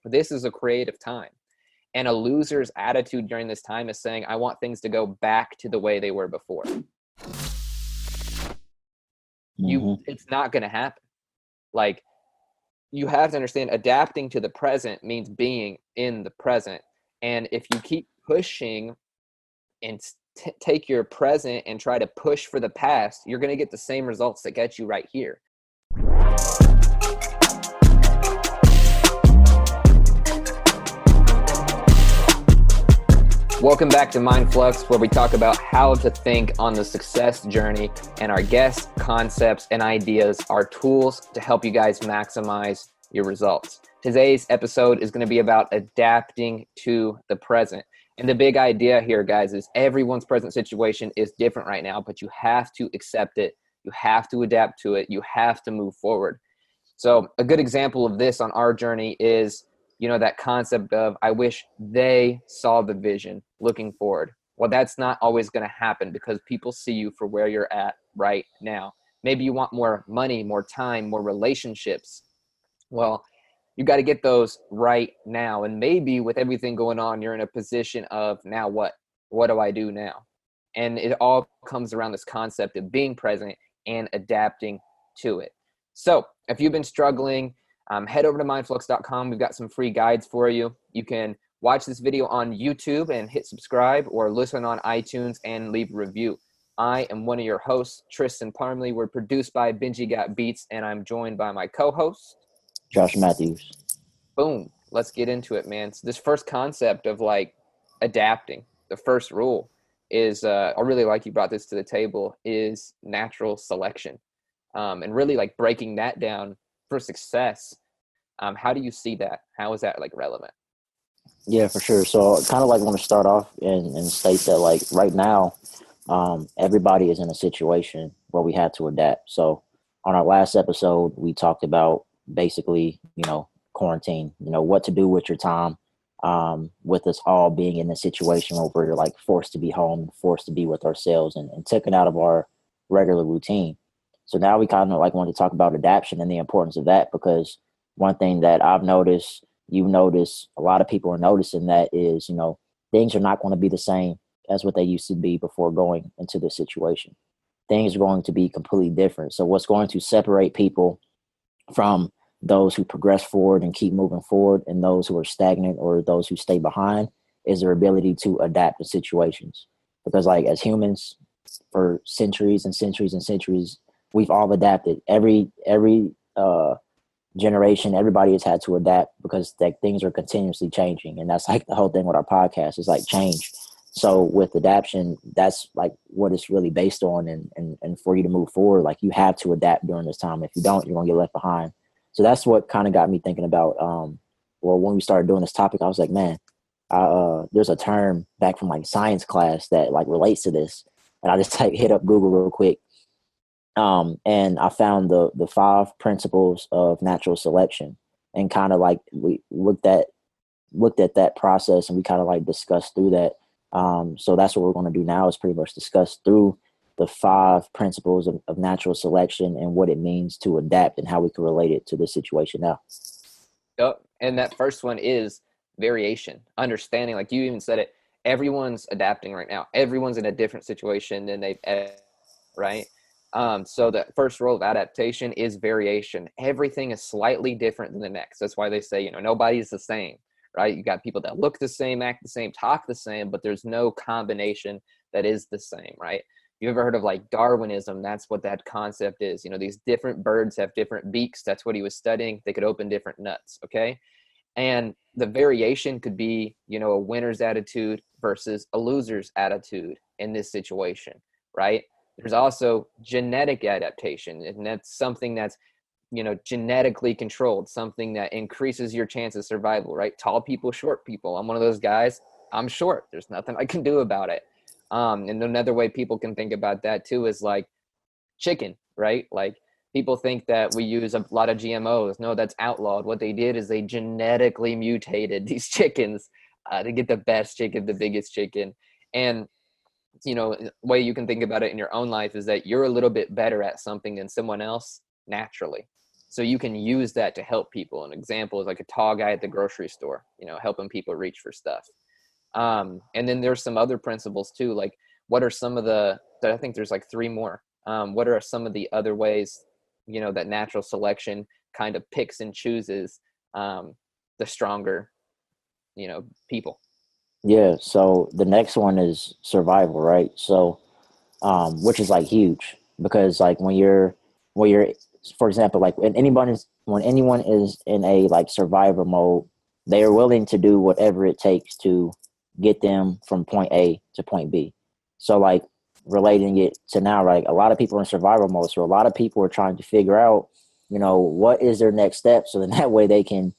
This is a creative time. And a loser's attitude during this time is saying, I want things to go back to the way they were before. It's not going to happen. Like, you have to understand, adapting to the present means being in the present. And if you keep pushing and take your present and try to push for the past, you're going to get the same results that get you right here. Welcome back to Mind Flux, where we talk about how to think on the success journey, and our guests, concepts, and ideas are tools to help you guys maximize your results. Today's episode is going to be about adapting to the present. And the big idea here, guys, is everyone's present situation is different right now, but you have to accept it. You have to adapt to it. You have to move forward. So a good example of this on our journey is, that concept of, I wish they saw the vision looking forward. Well, that's not always going to happen because people see you for where you're at right now. Maybe you want more money, more time, more relationships. Well, you got to get those right now. And maybe with everything going on, you're in a position of, now what? What do I do now? And it all comes around this concept of being present and adapting to it. So if you've been struggling, head over to mindflux.com. We've got some free guides for you. You can watch this video on YouTube and hit subscribe, or listen on iTunes and leave a review. I am one of your hosts, Tristan Parmley. We're produced by Benji Got Beats, and I'm joined by my co-host, Josh Matthews. Boom. Let's get into it, man. So this first concept of adapting, the first rule is, I really like you brought this to the table, is natural selection. And really breaking that down for success. How do you see that? How is that relevant? Yeah, for sure. So I kind of want to start off and state that right now, everybody is in a situation where we had to adapt. So on our last episode, we talked about basically, quarantine, what to do with your time, with us all being in a situation where we're forced to be home, forced to be with ourselves and taken out of our regular routine. So now we kind of want to talk about adaptation and the importance of that, because one thing that I've noticed, you've noticed, a lot of people are noticing that is, things are not going to be the same as what they used to be before going into this situation. Things are going to be completely different. So what's going to separate people from those who progress forward and keep moving forward and those who are stagnant or those who stay behind is their ability to adapt to situations. Because as humans, for centuries and centuries and centuries, we've all adapted. Every generation, everybody has had to adapt because things are continuously changing. And that's the whole thing with our podcast is change. So with adaptation, that's what it's really based on. And for you to move forward, you have to adapt during this time. If you don't, you're going to get left behind. So that's what kind of got me thinking about, when we started doing this topic, I was like, man, there's a term back from science class that relates to this. And I just hit up Google real quick. And I found the 5 principles of natural selection, and kind of we looked at that process, and we kind of discussed through that. So that's what we're going to do now, is pretty much discuss through the 5 principles of natural selection and what it means to adapt and how we can relate it to the situation now. Yep. And that first one is variation, understanding, you even said it, everyone's adapting right now. Everyone's in a different situation than they've ever, right? So the first rule of adaptation is variation. Everything is slightly different than the next. That's why they say, nobody's the same, right? You got people that look the same, act the same, talk the same, but there's no combination that is the same, right? You ever heard of Darwinism? That's what that concept is. These different birds have different beaks. That's what he was studying. They could open different nuts. Okay. And the variation could be, a winner's attitude versus a loser's attitude in this situation, right? There's also genetic adaptation, and that's something that's, genetically controlled, something that increases your chance of survival, right? Tall people, short people. I'm one of those guys. I'm short. There's nothing I can do about it. And another way people can think about that too is chicken, right? People think that we use a lot of GMOs. No, that's outlawed. What they did is they genetically mutated these chickens to get the best chicken, the biggest chicken. And way you can think about it in your own life is that you're a little bit better at something than someone else naturally. So you can use that to help people. An example is like a tall guy at the grocery store, helping people reach for stuff. And then there's some other principles too. Like, what are some of I think there's like three more. What are some of the other ways, that natural selection kind of picks and chooses the stronger, people? Yeah. So the next one is survival, right? So, which is like huge because like when you're, for example, like when anyone is in a like survivor mode, they are willing to do whatever it takes to get them from point A to point B. So like relating it to now, right? A lot of people are in survival mode. So a lot of people are trying to figure out, what is their next step. So then that way they can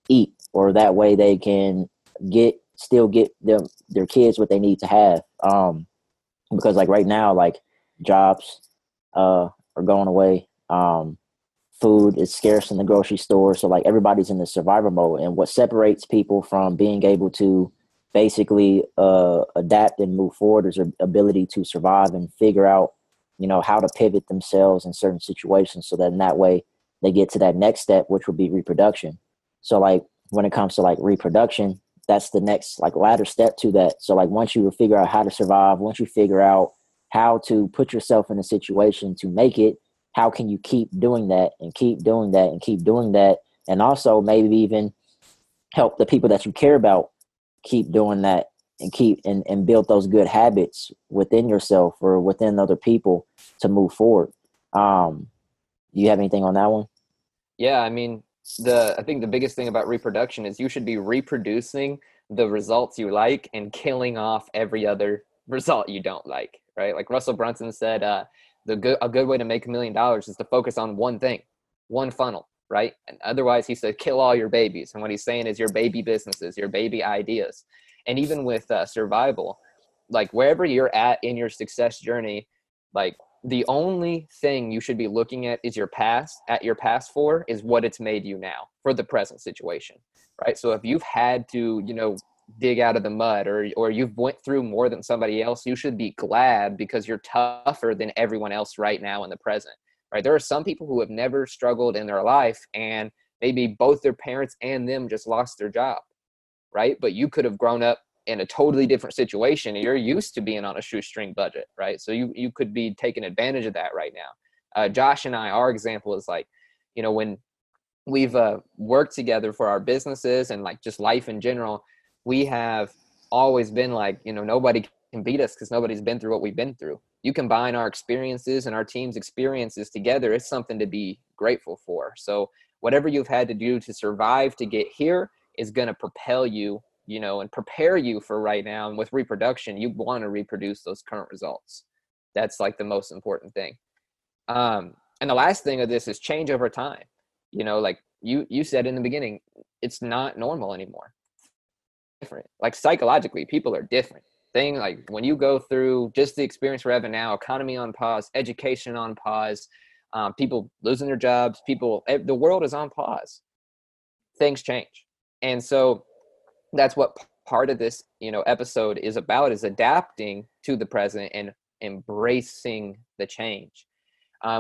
eat, or that way they can still get their kids what they need to have. Because like right now, like jobs are going away. Food is scarce in the grocery store, so like everybody's in the survivor mode. And what separates people from being able to basically adapt and move forward is their ability to survive and figure out, how to pivot themselves in certain situations, so that in that way they get to that next step, which would be reproduction. So like when it comes to like reproduction, that's the next like ladder step to that. So like once you figure out how to survive, once you figure out how to put yourself in a situation to make it, how can you keep doing that and keep doing that and keep doing that, and also maybe even help the people that you care about keep doing that and and build those good habits within yourself or within other people to move forward. Do you have anything on that one? Yeah, I mean, I think the biggest thing about reproduction is you should be reproducing the results you like and killing off every other result you don't like, right? Like Russell Brunson said, a good way to make $1 million is to focus on one thing, one funnel, right? And otherwise, he said, kill all your babies. And what he's saying is your baby businesses, your baby ideas. And even with survival, like wherever you're at in your success journey, like the only thing you should be looking at is your past for is what it's made you now for the present situation, right? So if you've had to, dig out of the mud, or you've went through more than somebody else, you should be glad because you're tougher than everyone else right now in the present, right? There are some people who have never struggled in their life, and maybe both their parents and them just lost their job, right? But you could have grown up in a totally different situation, and you're used to being on a shoestring budget, right? So you could be taking advantage of that right now. Josh and I, our example is like, when we've worked together for our businesses and like just life in general, we have always been like, nobody can beat us because nobody's been through what we've been through. You combine our experiences and our team's experiences together, it's something to be grateful for. So whatever you've had to do to survive to get here is going to propel you, and prepare you for right now. And with reproduction, you want to reproduce those current results. That's like the most important thing. And the last thing of this is change over time. Like you said in the beginning, it's not normal anymore. Different. Like psychologically, people are different. Thing like when you go through just the experience we're having now, economy on pause, education on pause, people losing their jobs, the world is on pause. Things change. And so that's what part of this, episode is about, is adapting to the present and embracing the change,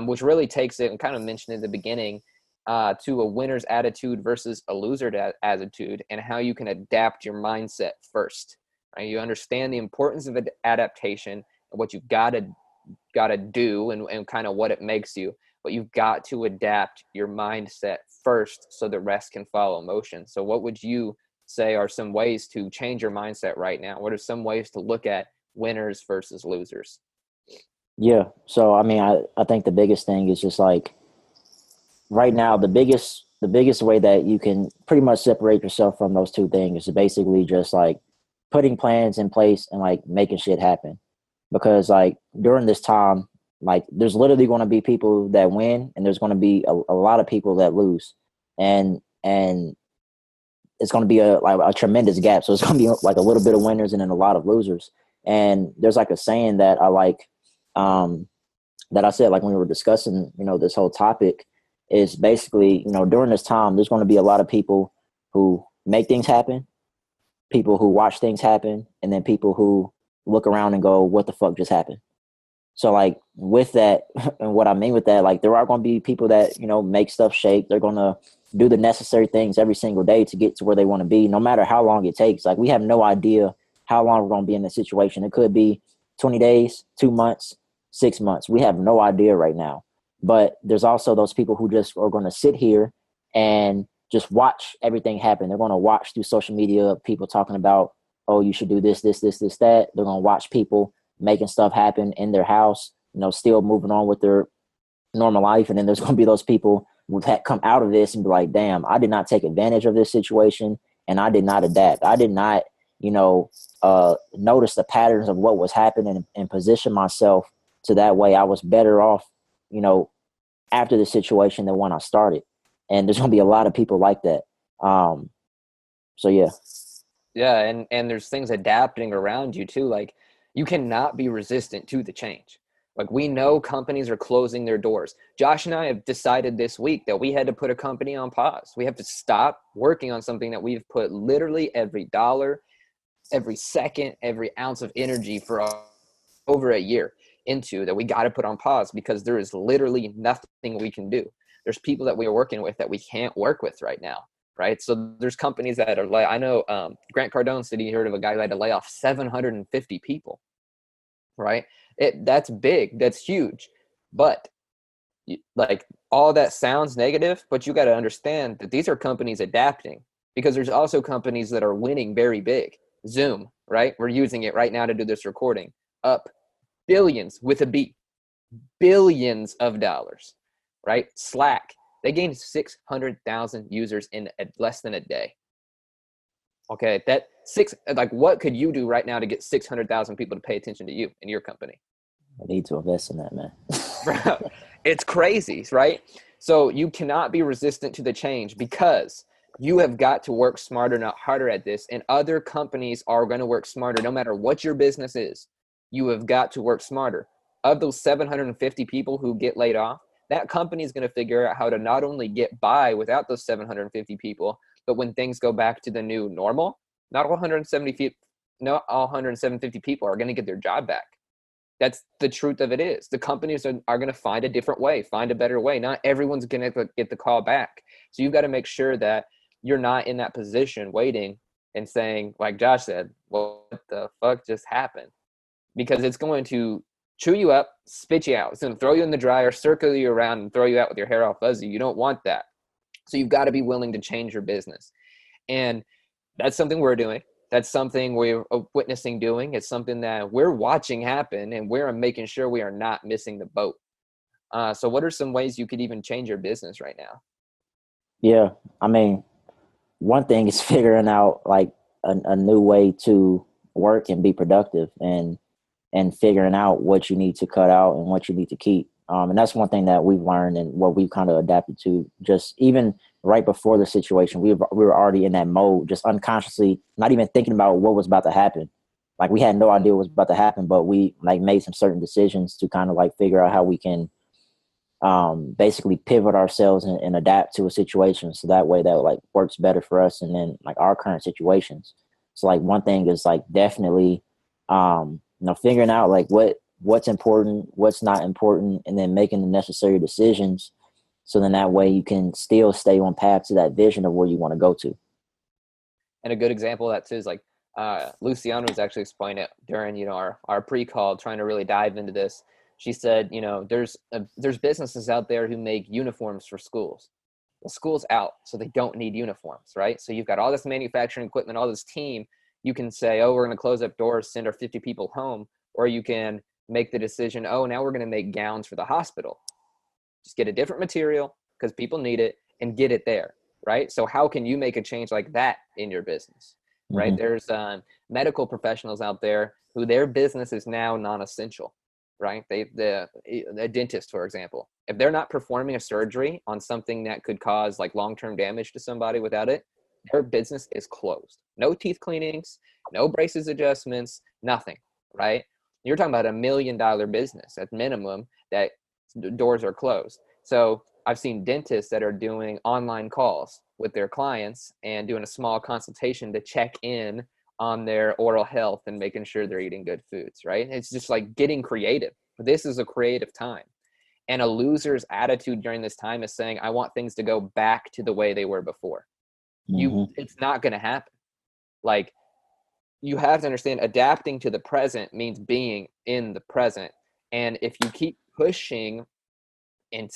which really takes it, and kind of mentioned in the beginning, to a winner's attitude versus a loser's attitude, and how you can adapt your mindset first. Right? You understand the importance of adaptation and what you've got to do, and kind of what it makes you, but you've got to adapt your mindset first so the rest can follow motion. So what would you say are some ways to change your mindset right now? What are some ways to look at winners versus losers? Yeah. So I mean, I think the biggest thing is just like right now, the biggest way that you can pretty much separate yourself from those two things is basically just like putting plans in place and like making shit happen. Because like during this time, like there's literally going to be people that win and there's going to be a lot of people that lose, and it's going to be a tremendous gap. So it's going to be like a little bit of winners and then a lot of losers. And there's like a saying that I like, that I said, like when we were discussing, this whole topic, is basically, during this time, there's going to be a lot of people who make things happen, people who watch things happen, and then people who look around and go, what the fuck just happened? So like with that, and what I mean with that, like there are going to be people that, you know, make stuff shake. They're going to do the necessary things every single day to get to where they want to be, no matter how long it takes. Like we have no idea how long we're going to be in this situation. It could be 20 days, 2 months, 6 months. We have no idea right now. But there's also those people who just are going to sit here and just watch everything happen. They're going to watch through social media people talking about, oh, you should do this, that. They're going to watch people making stuff happen in their house, you know, still moving on with their normal life. And then there's going to be those people who've had come out of this and be like, damn, I did not take advantage of this situation and I did not adapt. I did not, you know, notice the patterns of what was happening and position myself to that way I was better off, you know, after the situation than when I started. And there's going to be a lot of people like that. So yeah. Yeah, and there's things adapting around you too. Like you cannot be resistant to the change. Like we know companies are closing their doors. Josh and I have decided this week that we had to put a company on pause. We have to stop working on something that we've put literally every dollar, every second, every ounce of energy for over a year into, that we got to put on pause because there is literally nothing we can do. There's people that we are working with that we can't work with right now. Right. So there's companies that are like, I know Grant Cardone said he heard of a guy who had to lay off 750 people. Right. That's big. That's huge. But like all that sounds negative, but you got to understand that these are companies adapting, because there's also companies that are winning very big. Zoom, right? We're using it right now to do this recording. Up billions with a B, billions of dollars, right? Slack, they gained 600,000 users in less than a day. Okay, like what could you do right now to get 600,000 people to pay attention to you and your company? I need to invest in that, man. Bro, it's crazy, right? So you cannot be resistant to the change because you have got to work smarter, not harder at this. And other companies are going to work smarter no matter what your business is. You have got to work smarter. Of those 750 people who get laid off, that company is going to figure out how to not only get by without those 750 people, but when things go back to the new normal, not all 150 people are going to get their job back. That's the truth of it. Is the companies are going to find a different way, find a better way. Not everyone's going to get the call back. So you've got to make sure that you're not in that position waiting and saying, like Josh said, well, what the fuck just happened? Because it's going to chew you up, spit you out. It's going to throw you in the dryer, circle you around, and throw you out with your hair all fuzzy. You don't want that. So you've got to be willing to change your business. And that's something we're doing. That's something we're witnessing doing. It's something that we're watching happen, and we're making sure we are not missing the boat. So what are some ways you could even change your business right now? Yeah. I mean, one thing is figuring out like a new way to work and be productive, and figuring out what you need to cut out and what you need to keep. And that's one thing that we've learned and what we've kind of adapted to. Just even right before the situation, we were already in that mode, just unconsciously, not even thinking about what was about to happen. Like we had no idea what was about to happen, but we like made some certain decisions to kind of like figure out how we can basically pivot ourselves and adapt to a situation, so that way that like works better for us and then like our current situations. So like one thing is like definitely you know, figuring out like what's important, what's not important, and then making the necessary decisions, so then that way you can still stay on path to that vision of where you want to go to. And a good example of that too is like Luciana was actually explaining it during, our pre-call, trying to really dive into this. She said, there's businesses out there who make uniforms for schools. Well, school's out, so they don't need uniforms, right? So you've got all this manufacturing equipment, all this team. You can say, oh, we're going to close up doors, send our 50 people home. Or you can make the decision, oh, now we're going to make gowns for the hospital. Just get a different material because people need it and get it there, right? So how can you make a change like that in your business, right? Mm-hmm. There's medical professionals out there who their business is now non-essential, right? A dentist, for example, if they're not performing a surgery on something that could cause like long-term damage to somebody without it, their business is closed. No teeth cleanings, no braces adjustments, nothing, right? You're talking about $1 million business at minimum that doors are closed. So I've seen dentists that are doing online calls with their clients and doing a small consultation to check in on their oral health and making sure they're eating good foods, right? It's just like getting creative. This is a creative time. And a loser's attitude during this time is saying, I want things to go back to the way they were before. It's not going to happen. Like, you have to understand, adapting to the present means being in the present. And if you keep pushing and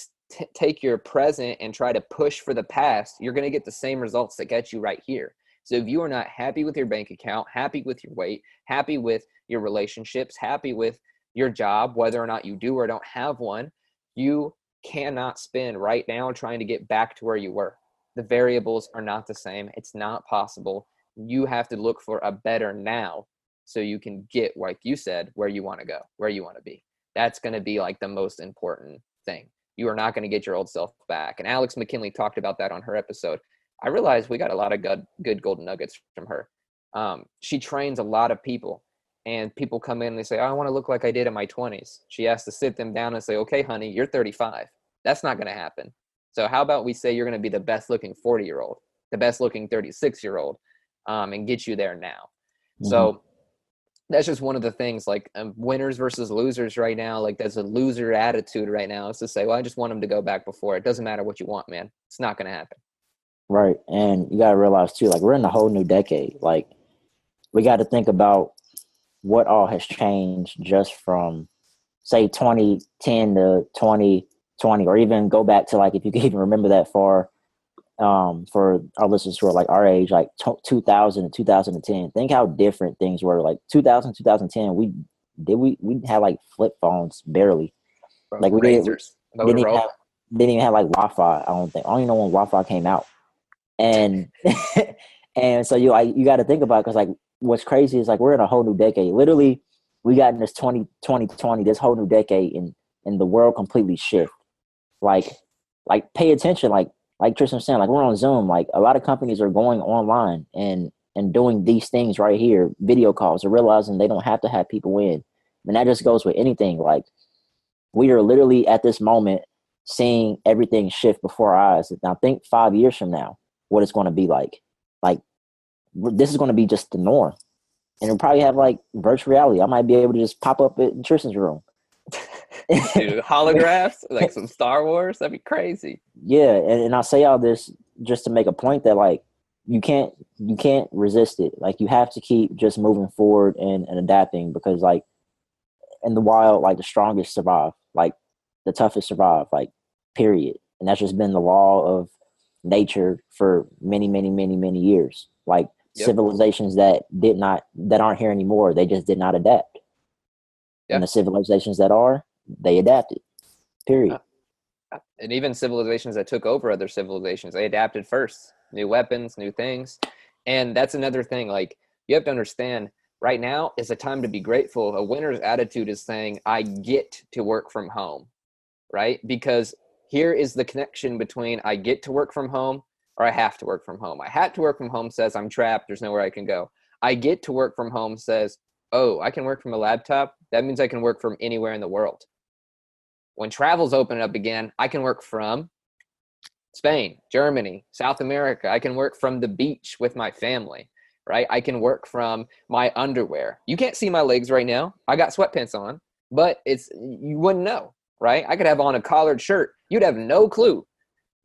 take your present and try to push for the past, you're going to get the same results that get you right here. So if you are not happy with your bank account, happy with your weight, happy with your relationships, happy with your job, whether or not you do or don't have one, you cannot spend right now trying to get back to where you were. The variables are not the same. It's not possible. You have to look for a better now so you can get, like you said, where you want to go, where you want to be. That's going to be like the most important thing. You are not going to get your old self back. And Alex McKinley talked about that on her episode. I realized we got a lot of good golden nuggets from her. She trains a lot of people, and people come in and they say, oh, I want to look like I did in my 20s. She has to sit them down and say, okay, honey, you're 35. That's not going to happen. So how about we say you're going to be the best looking 40-year-old, the best looking 36-year-old, and get you there now. So that's just one of the things, like, winners versus losers right now. Like, there's a loser attitude right now. It's to say, well, I just want them to go back before. It doesn't matter what you want, man. It's not going to happen. Right. And you got to realize too, like, we're in a whole new decade. Like, we got to think about what all has changed just from, say, 2010 to 2020, or even go back to, like, if you can even remember that far, for our listeners who are like our age, like 2000 and 2010. Think how different things were. Like 2000, 2010, we had like flip phones barely. Like we Razors, didn't even have like Wi-Fi. I don't even know when Wi-Fi came out. And and so you got to think about it, because like what's crazy is like we're in a whole new decade. Literally, we got in this 2020, this whole new decade, and the world completely shift. Like pay attention. Like Tristan was saying, like we're on Zoom. Like a lot of companies are going online and doing these things right here, video calls, or realizing they don't have to have people in. And that just goes with anything. Like we are literally at this moment seeing everything shift before our eyes. Now think 5 years from now, what it's going to be like. Like this is going to be just the norm. And it'll probably have like virtual reality. I might be able to just pop up in Tristan's room. Dude, holographs, like some Star Wars, that'd be crazy. Yeah, and I say all this just to make a point that like you can't resist it. Like you have to keep just moving forward and adapting, because like in the wild, like the strongest survive, like the toughest survive, like period. And that's just been the law of nature for many, many, many, many years. Like civilizations that aren't here anymore, they just did not adapt. And the civilizations that are, they adapted. Period. And even civilizations that took over other civilizations, they adapted first. New weapons, new things. And that's another thing. Like, you have to understand, right now is a time to be grateful. A winner's attitude is saying, I get to work from home, right? Because here is the connection between I get to work from home or I have to work from home. I had to work from home says I'm trapped. There's nowhere I can go. I get to work from home says, oh, I can work from a laptop. That means I can work from anywhere in the world. When travel's open up again, I can work from Spain, Germany, South America. I can work from the beach with my family, right? I can work from my underwear. You can't see my legs right now. I got sweatpants on, but you wouldn't know, right? I could have on a collared shirt. You'd have no clue.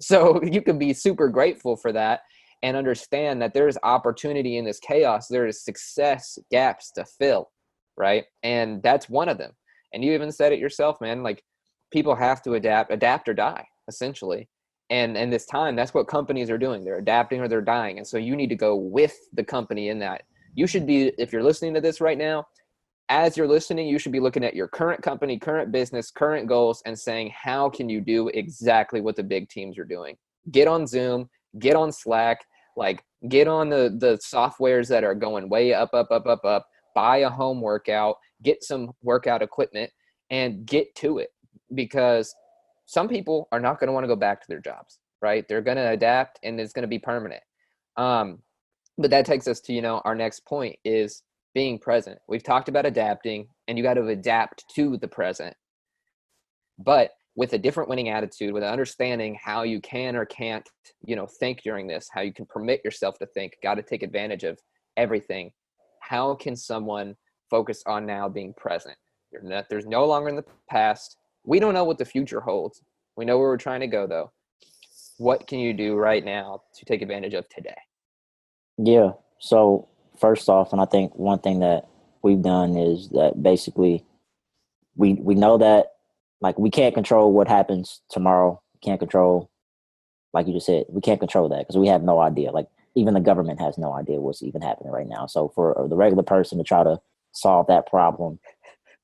So you can be super grateful for that and understand that there's opportunity in this chaos. There is success gaps to fill, right? And that's one of them. And you even said it yourself, man, like people have to adapt or die, essentially. And this time, that's what companies are doing. They're adapting or they're dying. And so you need to go with the company in that. You should be, if you're listening to this right now, as you're listening, you should be looking at your current company, current business, current goals, and saying, how can you do exactly what the big teams are doing? Get on Zoom, get on Slack, like get on the softwares that are going way up, buy a home workout, get some workout equipment, and get to it. Because some people are not going to want to go back to their jobs, right? They're going to adapt and it's going to be permanent. But that takes us to, our next point is being present. We've talked about adapting, and you got to adapt to the present, but with a different winning attitude, with understanding how you can or can't, think during this, how you can permit yourself to think, got to take advantage of everything. How can someone focus on now being present? There's no longer in the past. We don't know what the future holds. We know where we're trying to go, though. What can you do right now to take advantage of today? Yeah. So first off, and I think one thing that we've done is that basically we know that like we can't control what happens tomorrow. We can't control, like you just said, we can't control that because we have no idea. Like even the government has no idea what's even happening right now. So for the regular person to try to solve that problem,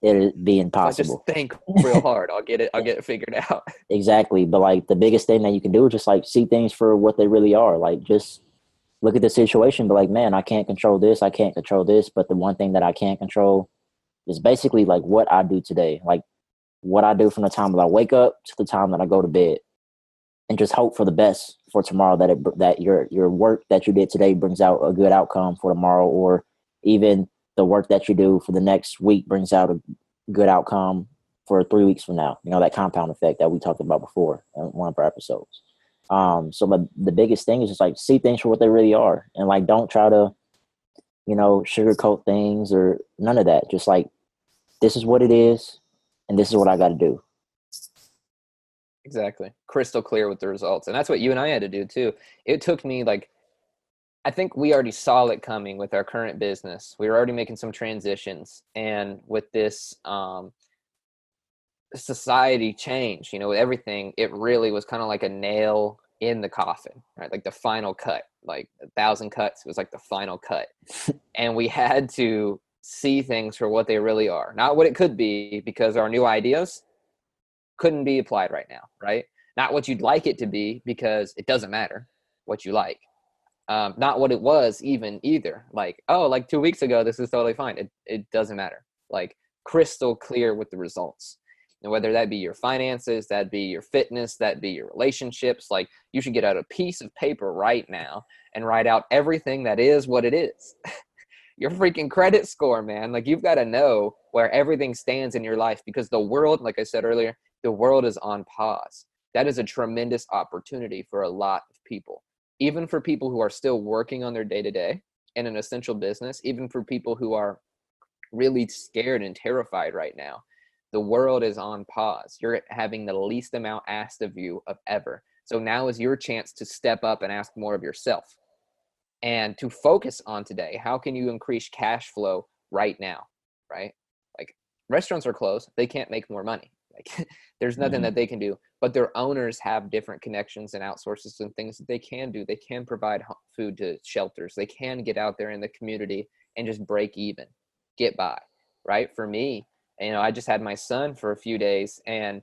it'd be If I just impossible. think real hard, I'll get it figured out. Exactly. But like the biggest thing that you can do is just like see things for what they really are. Like just look at the situation, but like, man, I can't control this. I can't control this. But the one thing that I can control is basically like what I do today. Like what I do from the time that I wake up to the time that I go to bed, and just hope for the best for tomorrow, that your work that you did today brings out a good outcome for tomorrow, or even the work that you do for the next week brings out a good outcome for 3 weeks from now. You know, that compound effect that we talked about before in one of our episodes. So the biggest thing is just like see things for what they really are, and like don't try to, sugarcoat things or none of that. Just like this is what it is, and this is what I got to do. Exactly. Crystal clear with the results. And that's what you and I had to do too. It took me I think we already saw it coming with our current business. We were already making some transitions, and with this society change, with everything, it really was kind of like a nail in the coffin, right? Like the final cut, like 1,000 cuts was like the final cut. And we had to see things for what they really are, not what it could be, because our new ideas couldn't be applied right now, right? Not what you'd like it to be, because it doesn't matter what you like. Not what it was even either. Like, oh, like 2 weeks ago, this is totally fine. It doesn't matter. Like crystal clear with the results. And whether that be your finances, that be your fitness, that be your relationships, like you should get out a piece of paper right now and write out everything that is what it is. Your freaking credit score, man. Like you've got to know where everything stands in your life, because the world, like I said earlier, the world is on pause. That is a tremendous opportunity for a lot of people, even for people who are still working on their day-to-day in an essential business, even for people who are really scared and terrified right now. The world is on pause. You're having the least amount asked of you of ever. So now is your chance to step up and ask more of yourself and to focus on today. How can you increase cash flow right now, right? Like restaurants are closed. They can't make more money. Like there's nothing that they can do, but their owners have different connections and outsources and things that they can do. They can provide food to shelters. They can get out there in the community and just break even, get by, right? For me, I just had my son for a few days, and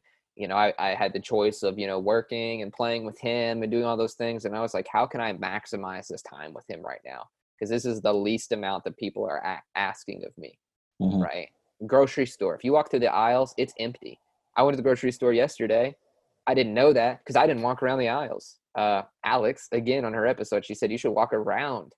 I had the choice of working and playing with him and doing all those things, and I was like, how can I maximize this time with him right now? Because this is the least amount that people are asking of me, right? Grocery store, if you walk through the aisles, it's empty. I went to the grocery store yesterday. I didn't know that because I didn't walk around the aisles. Alex, again, on her episode, she said you should walk around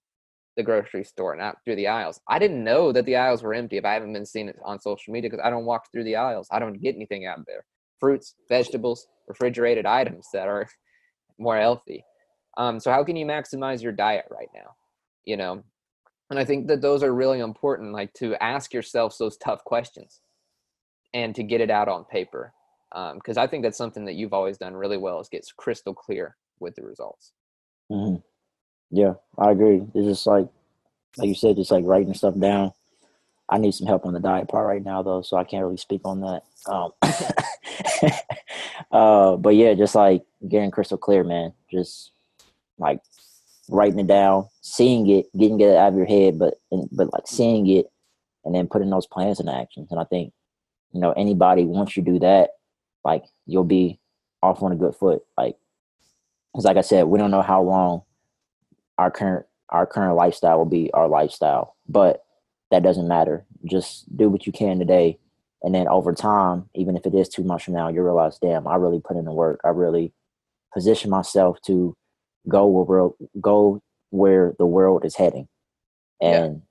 the grocery store, not through the aisles. I didn't know that the aisles were empty if I haven't been seeing it on social media, because I don't walk through the aisles. I don't get anything out of there. Fruits, vegetables, refrigerated items that are more healthy. So how can you maximize your diet right now? And I think that those are really important, like to ask yourself those tough questions and to get it out on paper. Because I think that's something that you've always done really well, is get crystal clear with the results. Mm-hmm. Yeah, I agree. It's just like you said, just like writing stuff down. I need some help on the diet part right now, though, so I can't really speak on that. But yeah, just like getting crystal clear, man. Just like writing it down, seeing it, getting it out of your head, but like seeing it and then putting those plans into action. And I think anybody, once you do that, like you'll be off on a good foot. Like, because like I said, we don't know how long our current lifestyle will be our lifestyle, but that doesn't matter. Just do what you can today, and then over time, even if it is 2 months from now, you realize, damn, I really put in the work. I really position myself to go where the world is heading. And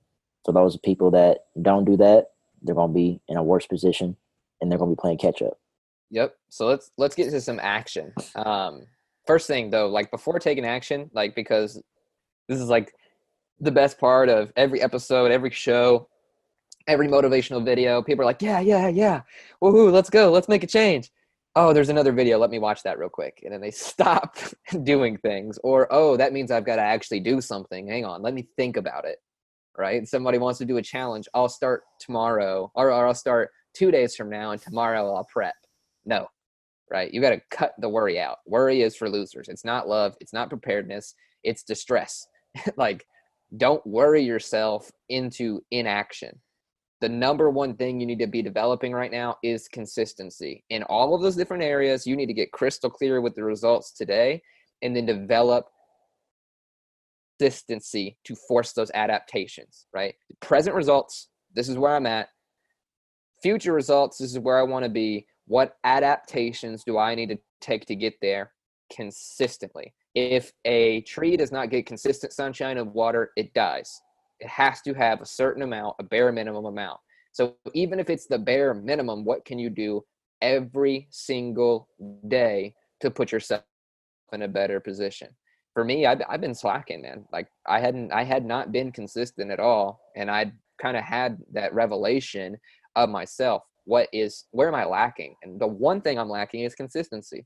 for those people that don't do that, they're going to be in a worse position, and they're going to be playing catch up. Yep. So let's get to some action. First thing though, like before taking action, like, because this is like the best part of every episode, every show, Every motivational video, people are like, yeah, yeah, yeah. Woohoo, let's go. Let's make a change. Oh, there's another video. Let me watch that real quick. And then they stop doing things. Or, oh, that means I've got to actually do something. Hang on. Let me think about it. Right? Somebody wants to do a challenge. I'll start tomorrow, or I'll start 2 days from now, and tomorrow I'll prep. No, right? You got to cut the worry out. Worry is for losers. It's not love. It's not preparedness. It's distress. Like, don't worry yourself into inaction. The number one thing you need to be developing right now is consistency. In all of those different areas, you need to get crystal clear with the results today and then develop consistency to force those adaptations, right? Present results, this is where I'm at. Future results, this is where I want to be. What adaptations do I need to take to get there consistently? If a tree does not get consistent sunshine and water, it dies. It has to have a certain amount, a bare minimum amount. So even if it's the bare minimum, what can you do every single day to put yourself in a better position? For me, I've been slacking, man. Like I had not been consistent at all. And I kind of had that revelation of myself. Where am I lacking? And the one thing I'm lacking is consistency.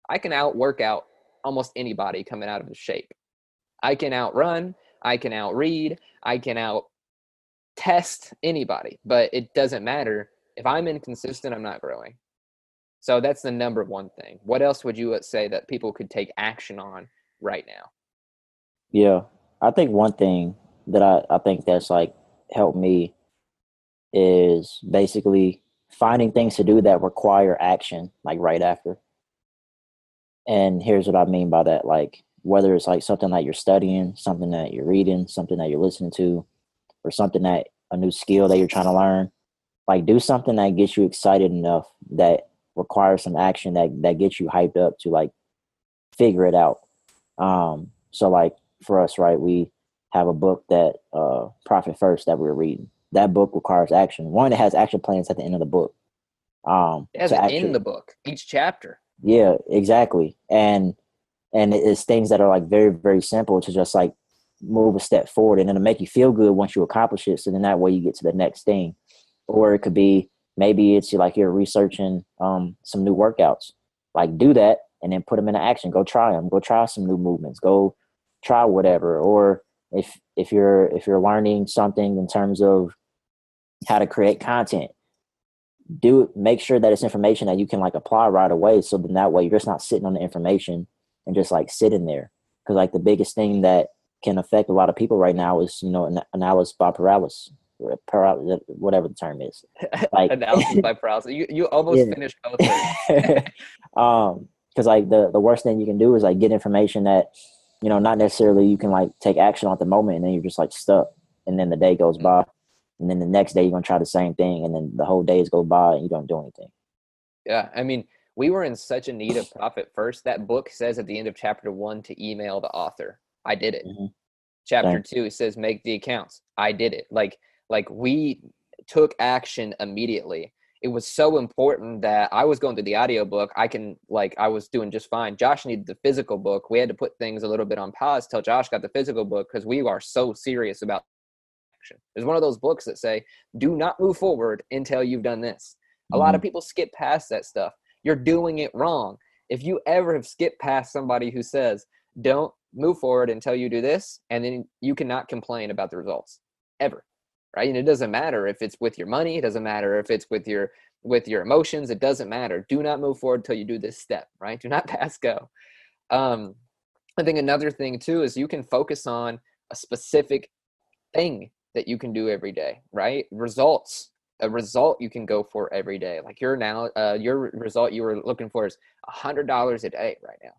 I can outwork out almost anybody coming out of the shape. I can outrun, I can outread, I can out test anybody, but it doesn't matter. If I'm inconsistent, I'm not growing. So that's the number one thing. What else would you say that people could take action on right now? Yeah. I think one thing that I think that's like helped me is basically finding things to do that require action, like right after. And here's what I mean by that. Like, whether it's like something that you're studying, something that you're reading, something that you're listening to, or something that a new skill that you're trying to learn, like do something that gets you excited enough that requires some action that gets you hyped up to like figure it out. So like for us, right, we have a book that Profit First that we're reading. That book requires action. One, it has action plans at the end of the book. It has To it in actually, the book, each chapter. yeah, exactly. And it's things that are like very, very simple to just like move a step forward, and it'll make you feel good once you accomplish it. So then that way you get to the next thing. Or it could be, maybe it's like you're researching some new workouts. Like do that and then put them into action. Go try them. Go try some new movements. Go try whatever. Or if you're learning something in terms of how to create content, make sure that it's information that you can like apply right away. So then that way you're just not sitting on the information and just like sitting there. Because like the biggest thing that can affect a lot of people right now is, analysis by paralysis, or whatever the term is. Like, Analysis by paralysis. You almost yeah. finished both words. Because like the worst thing you can do is like get information that, not necessarily you can like take action on at the moment, and then you're just like stuck. And then the day goes by, and then the next day you're gonna try the same thing, and then the whole days go by and you don't do anything. Yeah, I mean, we were in such a need of Profit First. That book says at the end of chapter 1 to email the author. I did it. Mm-hmm. Chapter Same. 2 it says make the accounts. I did it. Like we took action immediately. It was so important that I was going through the audio book. I was doing just fine. Josh needed the physical book. We had to put things a little bit on pause till Josh got the physical book, because we are so serious about action. There's one of those books that say, do not move forward until you've done this. A lot Mm-hmm. of people skip past that stuff. You're doing it wrong. If you ever have skipped past somebody who says, don't move forward until you do this, and then you cannot complain about the results ever, right? And it doesn't matter if it's with your money. It doesn't matter if it's with your emotions. It doesn't matter. Do not move forward until you do this step, right? Do not pass go. Um, I think another thing too is you can focus on a specific thing that you can do every day, right? Results, a result you can go for every day. Like your result you were looking for is $100 a day right now.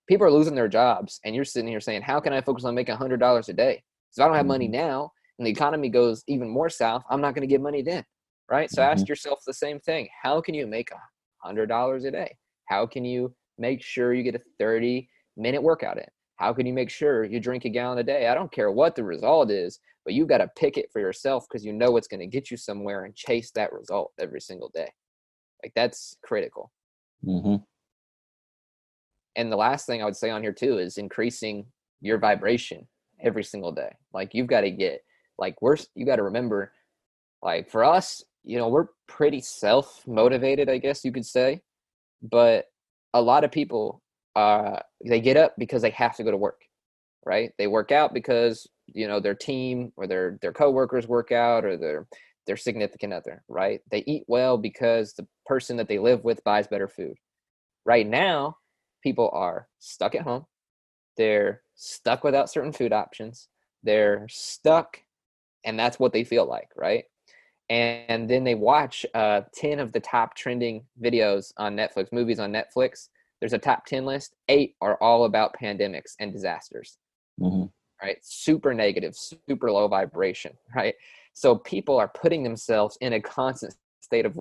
People are losing their jobs, and you're sitting here saying, how can I focus on making $100 a day? So I don't have money Mm-hmm. now, and the economy goes even more south. I'm not going to get money then, right? So Mm-hmm. ask yourself the same thing. How can you make $100 a day? How can you make sure you get a 30-minute workout in? How can you make sure you drink a gallon a day? I don't care what the result is, but you got to pick it for yourself, because you know it's going to get you somewhere, and chase that result every single day. Like that's critical. Mm-hmm. And the last thing I would say on here too is increasing your vibration every single day. Like you've got to get you got to remember, Like for us, we're pretty self-motivated, I guess you could say. But a lot of people, they get up because they have to go to work, right? They work out because, their team or their coworkers work out, or their significant other, right? They eat well because the person that they live with buys better food. Right now, people are stuck at home. They're stuck without certain food options. They're stuck, and that's what they feel like, right? And then they watch 10 of the top trending videos on Netflix, movies on Netflix. There's a top 10 list. 8 are all about pandemics and disasters, right? Super negative, super low vibration, right? So people are putting themselves in a constant state of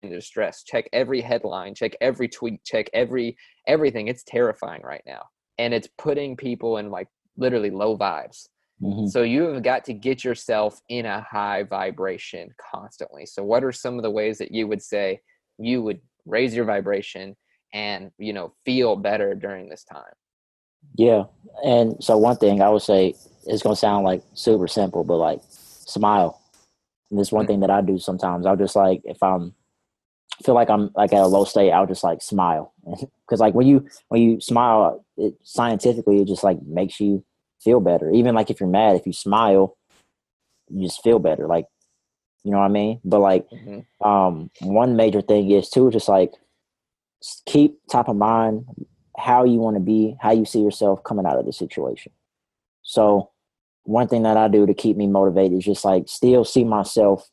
distress. Check every headline, check every tweet, check everything. It's terrifying right now. And it's putting people in like literally low vibes. So you have got to get yourself in a high vibration constantly. So what are some of the ways that you would say you would raise your vibration and, feel better during this time? Yeah. And so one thing I would say, it's going to sound like super simple, but like smile. And this one thing that I do sometimes. I'll just like, if feel like I'm like at a low state, I'll just like smile. Cause like when you smile, it scientifically, it just like makes you feel better. Even like if you're mad, if you smile, you just feel better. Like, you know what I mean? But like, one major thing is too, just like keep top of mind how you want to be, how you see yourself coming out of the situation. So one thing that I do to keep me motivated is just like still see myself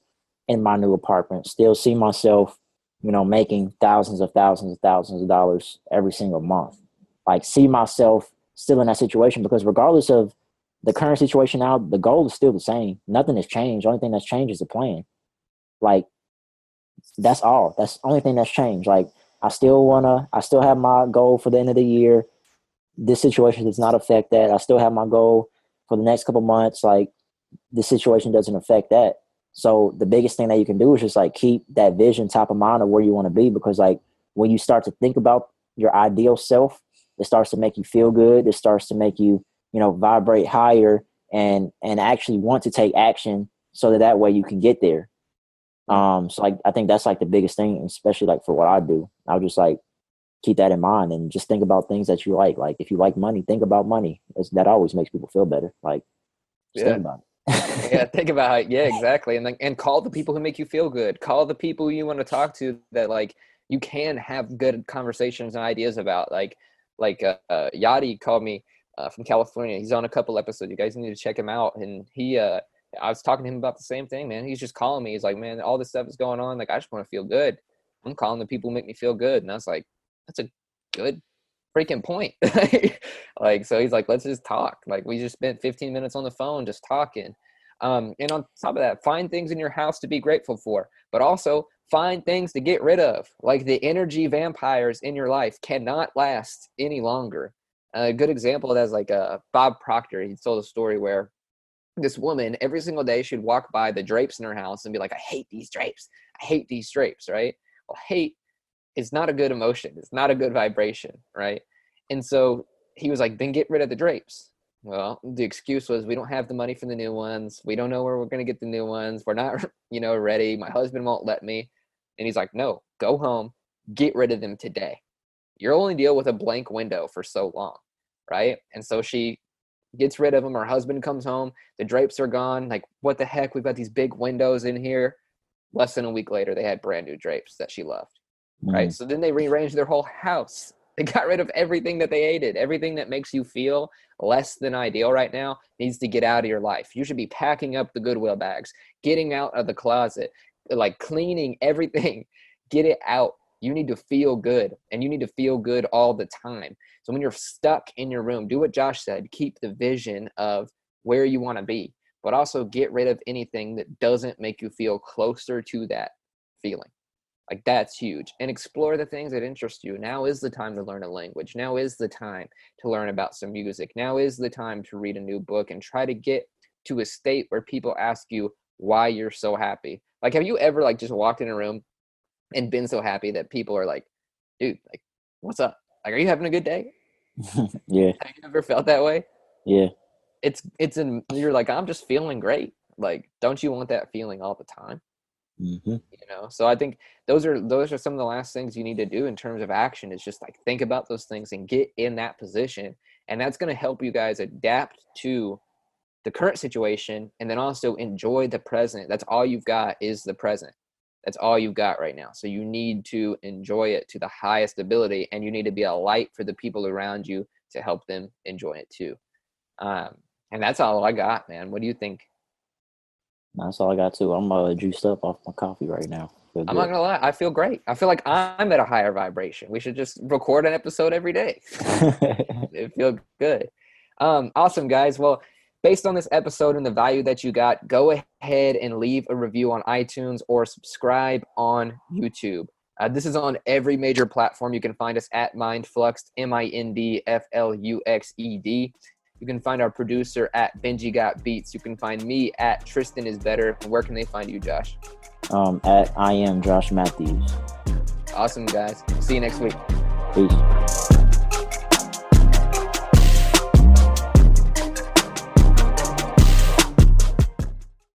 in my new apartment, still see myself, making thousands of dollars every single month. Like see myself still in that situation, because regardless of the current situation now, the goal is still the same. Nothing has changed. The only thing that's changed is the plan. Like that's all. That's the only thing that's changed. Like I still have my goal for the end of the year. This situation does not affect that. I still have my goal for the next couple months. Like this situation doesn't affect that. So the biggest thing that you can do is just like keep that vision top of mind of where you want to be, because like when you start to think about your ideal self, it starts to make you feel good. It starts to make you, vibrate higher and actually want to take action so that way you can get there. So like I think that's like the biggest thing, especially like for what I do. I'll just like keep that in mind and just think about things that you like. Like if you like money, think about money. That always makes people feel better. Like just think Yeah. about it. Yeah, think about it. Yeah, exactly. And call the people who make you feel good. Call the people you want to talk to that like you can have good conversations and ideas about. Yachty called me from California. He's on a couple episodes. You guys need to check him out. And I was talking to him about the same thing, man. He's just calling me. He's like, man, all this stuff is going on. Like, I just want to feel good. I'm calling the people who make me feel good. And I was like, that's a good freaking point. Like, so he's like, let's just talk. Like, we just spent 15 minutes on the phone just talking. And on top of that, find things in your house to be grateful for, but also find things to get rid of. Like the energy vampires in your life cannot last any longer. A good example of that is like Bob Proctor. He told a story where this woman every single day she'd walk by the drapes in her house and be like, I hate these drapes. I hate these drapes, right? Well, hate is not a good emotion. It's not a good vibration, right? And so he was like, then get rid of the drapes. Well, the excuse was we don't have the money for the new ones. We don't know where we're going to get the new ones. We're not, ready. My husband won't let me. And he's like, no, go home, get rid of them today. You'll only deal with a blank window for so long, right? And so she gets rid of them. Her husband comes home. The drapes are gone. Like, what the heck? We've got these big windows in here. Less than a week later, they had brand new drapes that she loved, right? So then they rearranged their whole house. They got rid of everything that they hated. Everything that makes you feel less than ideal right now needs to get out of your life. You should be packing up the Goodwill bags, getting out of the closet, like cleaning everything. Get it out. You need to feel good, and you need to feel good all the time. So when you're stuck in your room, do what Josh said. Keep the vision of where you want to be, but also get rid of anything that doesn't make you feel closer to that feeling. Like that's huge. And explore the things that interest you. Now is the time to learn a language. Now is the time to learn about some music. Now is the time to read a new book and try to get to a state where people ask you why you're so happy. Like, have you ever like just walked in a room and been so happy that people are like, dude, like, what's up? Like, are you having a good day? Yeah. Have you ever felt that way? Yeah. You're like, I'm just feeling great. Like, don't you want that feeling all the time? Mm-hmm. So I think those are some of the last things you need to do in terms of action, is just like think about those things and get in that position. And that's going to help you guys adapt to the current situation, and then also enjoy the present. That's all you've got, is the present. That's all you've got right now. So you need to enjoy it to the highest ability, and you need to be a light for the people around you to help them enjoy it too. And that's all I got, man. What do you think? That's all I got too. I'm juiced up off my coffee right now. Feel I'm not good. gonna lie, I feel great. I feel like I'm at a higher vibration. We should just record an episode every day. It feels good. Awesome, guys. Well, based on this episode and the value that you got, go ahead and leave a review on iTunes or subscribe on YouTube. This is on every major platform. You can find us at MindFluxed, MindFluxed. You can find our producer at Benji Got Beats. You can find me at Tristan Is Better. And where can they find you, Josh? At I am Josh Matthews. Awesome, guys. See you next week. Peace.